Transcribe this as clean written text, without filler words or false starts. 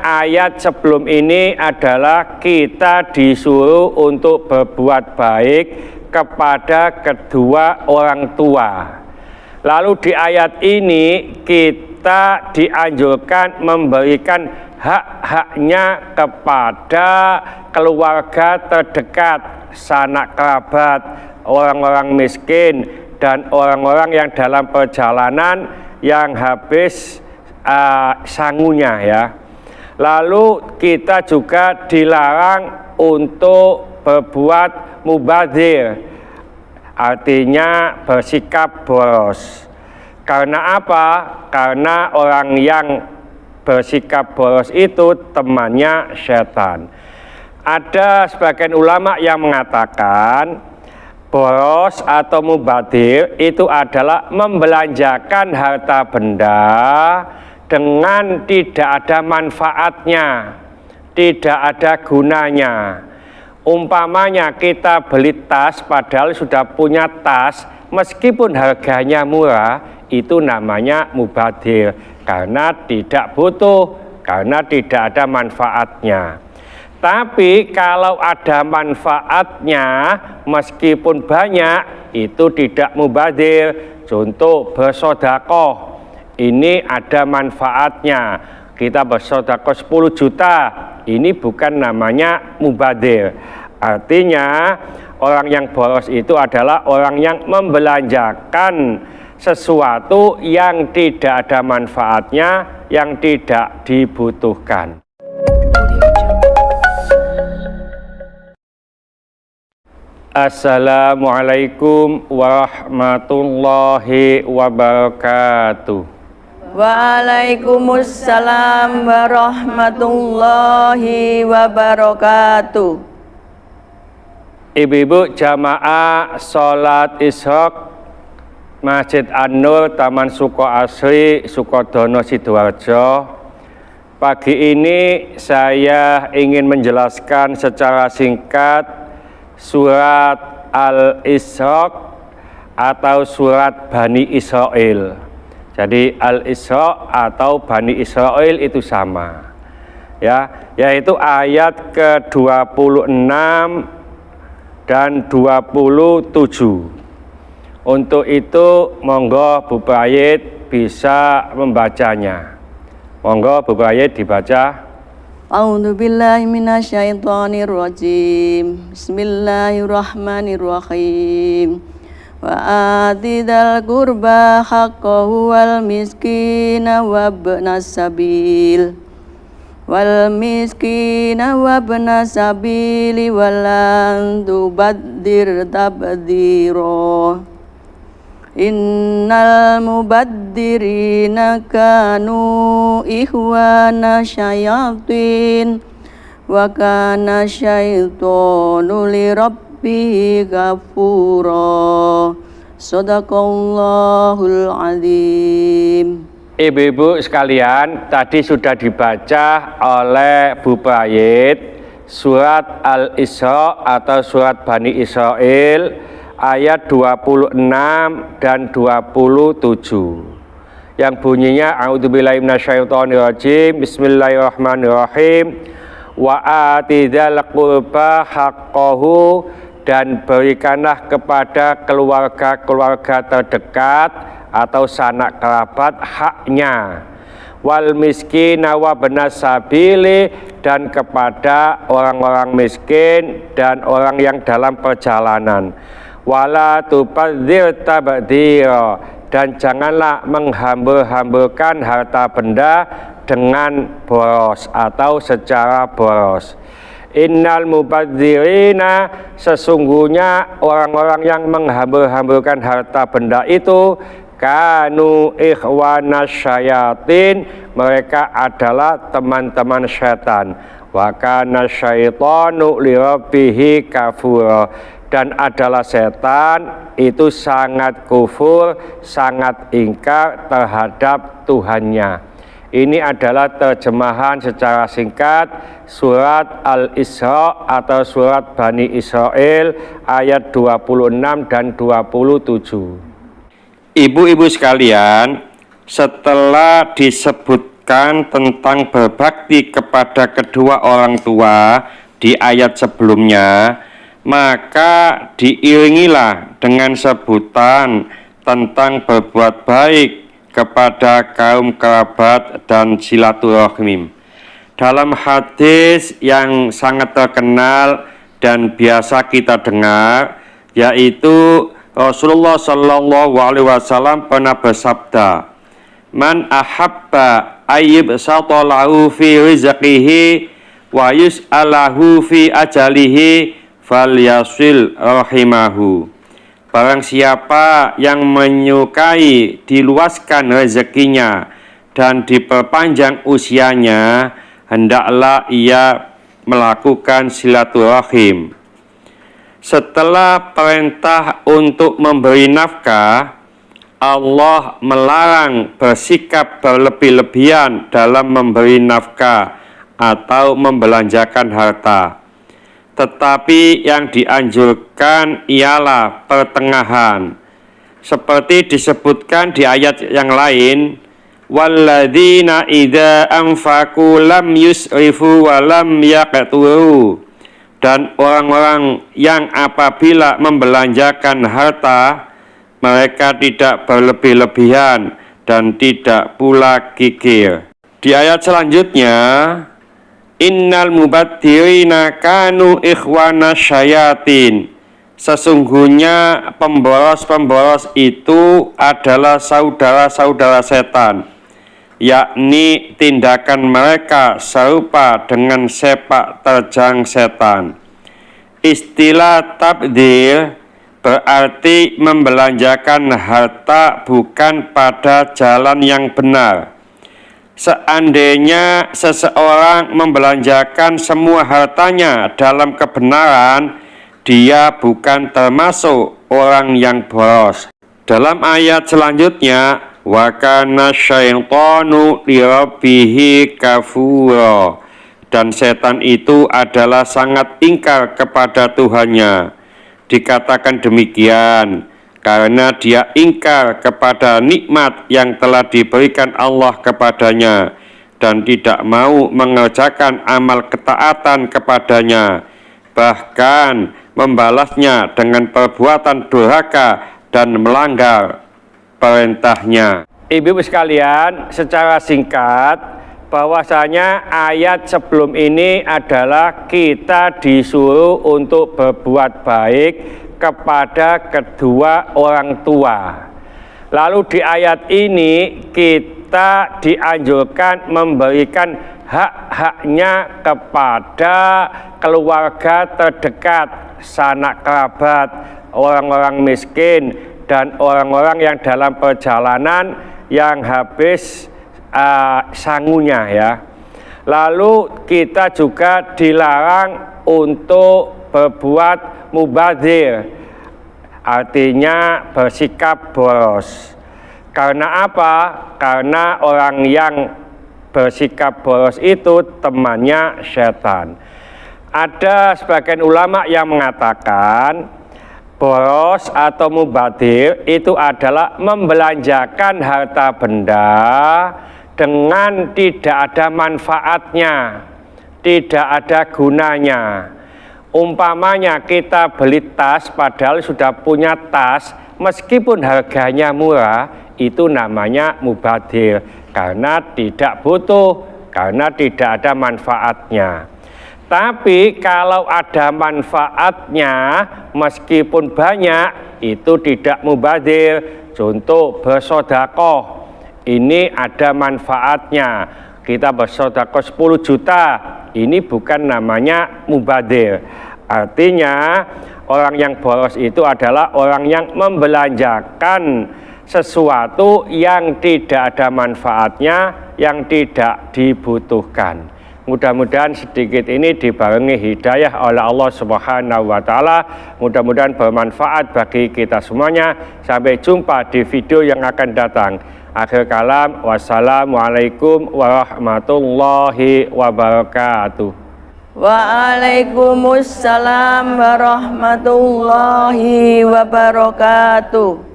ayat sebelum ini adalah kita disuruh untuk berbuat baik kepada kedua orang tua. Lalu di ayat ini kita dianjurkan memberikan hak-haknya kepada keluarga terdekat, sanak kerabat, orang-orang miskin, dan orang-orang yang dalam perjalanan yang habis sangunya ya. Lalu kita juga dilarang untuk berbuat mubadzir, artinya bersikap boros. Karena apa? Karena orang yang bersikap boros itu temannya setan. Ada sebagian ulama yang mengatakan boros atau mubadzir itu adalah membelanjakan harta benda dengan tidak ada manfaatnya, tidak ada gunanya. Umpamanya kita beli tas padahal sudah punya tas, meskipun harganya murah, itu namanya mubadzir karena tidak butuh, karena tidak ada manfaatnya. Tapi kalau ada manfaatnya meskipun banyak, itu tidak mubadzir. Contoh bersedekah, ini ada manfaatnya. Kita bersedekah 10 juta, ini bukan namanya mubadzir. Artinya orang yang boros itu adalah orang yang membelanjakan sesuatu yang tidak ada manfaatnya, yang tidak dibutuhkan. Assalamualaikum warahmatullahi wabarakatuh. Waalaikumsalam warahmatullahi wabarakatuh. Ibu-ibu jamaah sholat isyraq Masjid An-Nur Taman Suko Asri, Sukodono, Sidoarjo. Pagi ini saya ingin menjelaskan secara singkat surat Al-Isra atau surat Bani Israil. Jadi Al-Isra atau Bani Israil itu sama, ya, yaitu ayat ke-26 dan 27. Untuk itu monggo Bu Bayit bisa membacanya. Monggo Bu Bayit dibaca. A'udzubillahi minasyaitonirrajim. Bismillahirrahmanirrahim. Wa atidal qurba haqqahu wal miskina wabnas sabil. Wal miskina wabnas sabili walan tubaddir tabdira. Innal mubaddirina kanu ikhwana syayatin wa kana syaitanu lirabbihi ghafura. Shadaqallahul azim. Ibu-ibu sekalian, tadi sudah dibaca oleh Bu Bayit surat Al-Isra atau surat Bani Israil ayat 26 dan 27 yang bunyinya a'udzubillahi minasyaitonirrajim, bismillahirrahmanirrahim, wa atidzal qurba haqqahu, dan berikanlah kepada keluarga-keluarga terdekat atau sanak kerabat haknya, wal miskina wa benas sabili, dan kepada orang-orang miskin dan orang yang dalam perjalanan, wala tubadzir tabdzira, dan janganlah menghambur-hamburkan harta benda dengan boros atau secara boros. Innal mubadzirina, sesungguhnya orang-orang yang menghambur-hamburkan harta benda itu kanu ikhwana syayatin, mereka adalah teman-teman syaitan. Wa kana syaitanu lirabbihi kafura, dan adalah setan itu sangat kufur, sangat ingkar terhadap Tuhannya. Ini adalah terjemahan secara singkat surat Al-Isra atau surat Bani Israil ayat 26 dan 27. Ibu-ibu sekalian, setelah disebut disebutkan tentang berbakti kepada kedua orang tua di ayat sebelumnya, maka diiringilah dengan sebutan tentang berbuat baik kepada kaum kerabat dan silaturahim. Dalam hadis yang sangat terkenal dan biasa kita dengar, yaitu Rasulullah Shallallahu Alaihi Wasallam pernah bersabda, "Man ahabba ayyib satolahu fi rizqihi wa yus'alahu fi ajalihi falyasil rahimahu." Barang siapa yang menyukai diluaskan rezekinya dan diperpanjang usianya, hendaklah ia melakukan silaturahim. Setelah perintah untuk memberi nafkah, Allah melarang bersikap berlebih-lebihan dalam memberi nafkah atau membelanjakan harta. Tetapi yang dianjurkan ialah pertengahan. Seperti disebutkan di ayat yang lain, walladzina idza anfaqu lam yusrifu wa lam yaqturu. Dan orang-orang yang apabila membelanjakan harta, mereka tidak berlebih-lebihan dan tidak pula kikir. Di ayat selanjutnya, innal mubadzirina kanu ikhwana syayatin. Sesungguhnya pemboros-pemboros itu adalah saudara-saudara setan, yakni tindakan mereka serupa dengan sepak terjang setan. Istilah tabdzir berarti membelanjakan harta bukan pada jalan yang benar. Seandainya seseorang membelanjakan semua hartanya dalam kebenaran, dia bukan termasuk orang yang boros. Dalam ayat selanjutnya, wa kana syaitanu lirabbihi kafura. Dan setan itu adalah sangat ingkar kepada Tuhannya. Dikatakan demikian karena dia ingkar kepada nikmat yang telah diberikan Allah kepadanya dan tidak mau mengerjakan amal ketaatan kepadanya, bahkan membalasnya dengan perbuatan durhaka dan melanggar perintahnya. Ibu sekalian, secara singkat, bahwasanya ayat sebelum ini adalah kita disuruh untuk berbuat baik kepada kedua orang tua. Lalu di ayat ini kita dianjurkan memberikan hak-haknya kepada keluarga terdekat, sanak kerabat, orang-orang miskin, dan orang-orang yang dalam perjalanan yang habis sangunya ya. Lalu kita juga dilarang untuk berbuat mubadzir, artinya bersikap boros. Karena apa? Karena orang yang bersikap boros itu temannya setan. Ada sebagian ulama yang mengatakan boros atau mubadzir itu adalah membelanjakan harta benda dengan tidak ada manfaatnya, tidak ada gunanya. Umpamanya kita beli tas padahal sudah punya tas, meskipun harganya murah, itu namanya mubadzir karena tidak butuh, karena tidak ada manfaatnya. Tapi kalau ada manfaatnya meskipun banyak, itu tidak mubadzir. Contoh bersedekah, ini ada manfaatnya. Kita bersedekah 10 juta, ini bukan namanya mubadzir. Artinya orang yang boros itu adalah orang yang membelanjakan sesuatu yang tidak ada manfaatnya, yang tidak dibutuhkan. Mudah-mudahan sedikit ini dibarengi hidayah oleh Allah Subhanahu wa Ta'ala. Mudah-mudahan bermanfaat bagi kita semuanya. Sampai jumpa di video yang akan datang. Akhir kalam, wassalamualaikum warahmatullahi wabarakatuh. Waalaikumsalam warahmatullahi wabarakatuh.